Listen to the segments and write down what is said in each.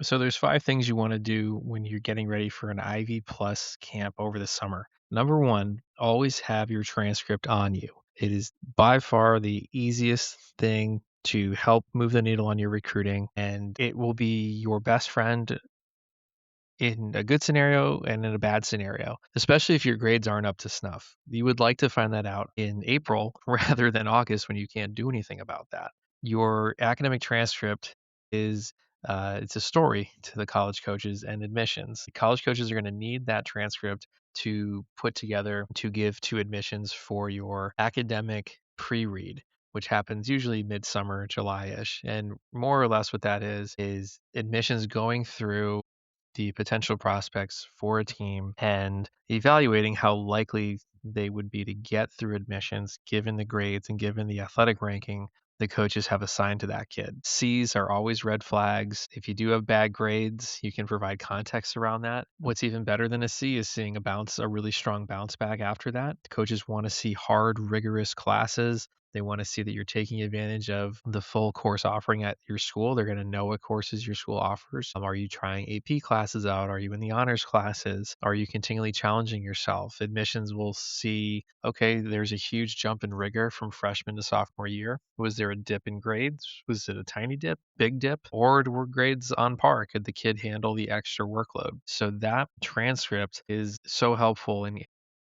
So there's 5 things you want to do when you're getting ready for an Ivy Plus camp over the summer. Number one, always have your transcript on you. It is by far the easiest thing to help move the needle on your recruiting, and it will be your best friend in a good scenario and in a bad scenario, especially if your grades aren't up to snuff. You would like to find that out in April rather than August when you can't do anything about that. Your academic transcript is it's a story to the college coaches and admissions. The college coaches are going to need that transcript to put together to give to admissions for your academic pre-read, which happens usually midsummer, July-ish. And more or less what that is admissions going through the potential prospects for a team and evaluating how likely they would be to get through admissions given the grades and given the athletic ranking the coaches have assigned to that kid. C's are always red flags. If you do have bad grades, you can provide context around that. What's even better than a C is seeing a really strong bounce back after that. Coaches want to see hard, rigorous classes. They want to see that you're taking advantage of the full course offering at your school. They're going to know what courses your school offers. Are you trying AP classes out? Are you in the honors classes? Are you continually challenging yourself? Admissions will see, okay, there's a huge jump in rigor from freshman to sophomore year. Was there a dip in grades? Was it a tiny dip, big dip? Or were grades on par? Could the kid handle the extra workload? So that transcript is so helpful in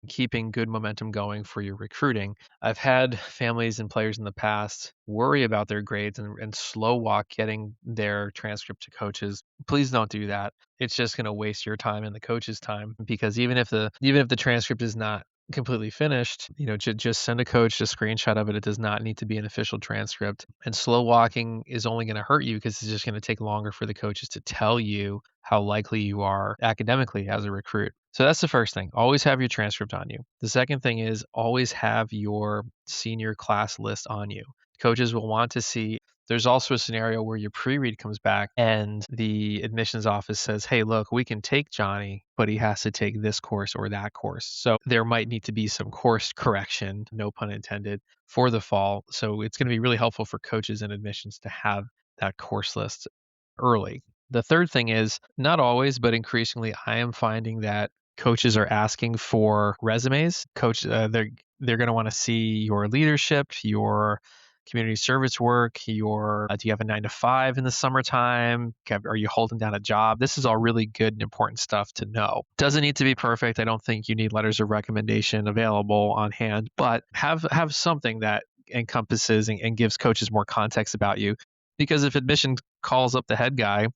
keeping good momentum going for your recruiting. I've had families and players in the past worry about their grades and slow walk getting their transcript to coaches. Please don't do that. It's just going to waste your time and the coach's time because even if the transcript is not completely finished, just send a coach a screenshot of it. It does not need to be an official transcript. And slow walking is only going to hurt you because it's just going to take longer for the coaches to tell you how likely you are academically as a recruit. So that's the first thing. Always have your transcript on you. The second thing is always have your senior class list on you. Coaches will want to see. There's also a scenario where your pre-read comes back and the admissions office says, hey, look, we can take Johnny, but he has to take this course or that course. So there might need to be some course correction, no pun intended, for the fall. So it's going to be really helpful for coaches and admissions to have that course list early. The third thing is not always, but increasingly, I am finding that coaches are asking for resumes. They're going to want to see your leadership, your community service work, your do you have a 9 to 5 in the summertime? Are you holding down a job? This is all really good and important stuff to know. Doesn't need to be perfect. I don't think you need letters of recommendation available on hand, but have something that encompasses and gives coaches more context about you. Because if admission calls up the head guy,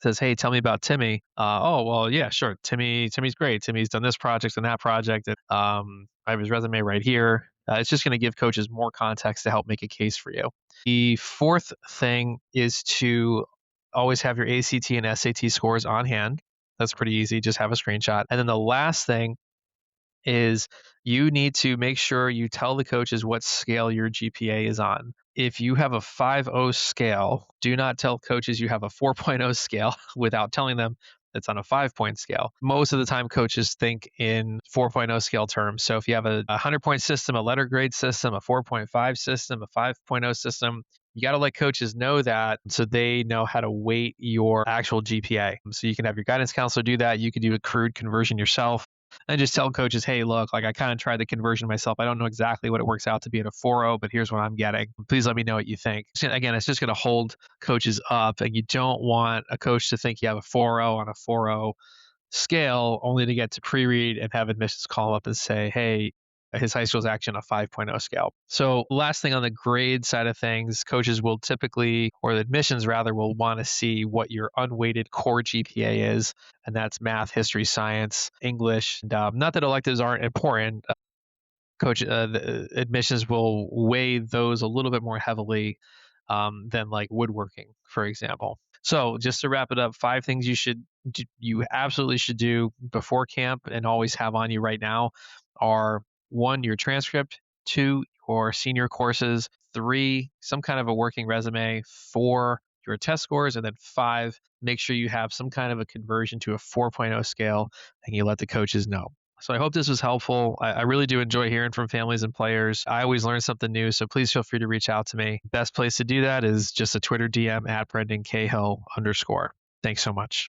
says, "Hey, tell me about Timmy." Oh, well, yeah, sure. Timmy's great. Timmy's done this project and that project. And, I have his resume right here. It's just going to give coaches more context to help make a case for you. The fourth thing is to always have your ACT and SAT scores on hand. That's pretty easy. Just have a screenshot. And then the last thing is you need to make sure you tell the coaches what scale your GPA is on. If you have a 5.0 scale, do not tell coaches you have a 4.0 scale without telling them it's on a 5-point scale. Most of the time, coaches think in 4.0 scale terms. So if you have a 100-point system, a letter grade system, a 4.5 system, a 5.0 system, you got to let coaches know that so they know how to weight your actual GPA. So you can have your guidance counselor do that. You can do a crude conversion yourself and just tell coaches, hey, look, like I kind of tried the conversion myself. I don't know exactly what it works out to be at a 4.0, but here's what I'm getting. Please let me know what you think. Again, it's just going to hold coaches up, and you don't want a coach to think you have a 4.0 on a 4.0 scale only to get to pre-read and have admissions call up and say, hey, his high school is actually on a 5.0 scale. So last thing on the grade side of things, coaches will typically, or the admissions rather, will want to see what your unweighted core GPA is. And that's math, history, science, English. And, not that electives aren't important. The admissions will weigh those a little bit more heavily than like woodworking, for example. So just to wrap it up, 5 things you absolutely should do before camp and always have on you right now are 1, your transcript, 2, your senior courses, 3, some kind of a working resume, 4, your test scores, and then 5, make sure you have some kind of a conversion to a 4.0 scale and you let the coaches know. So I hope this was helpful. I really do enjoy hearing from families and players. I always learn something new, so please feel free to reach out to me. Best place to do that is just a Twitter DM at Brendan Cahill _. Thanks so much.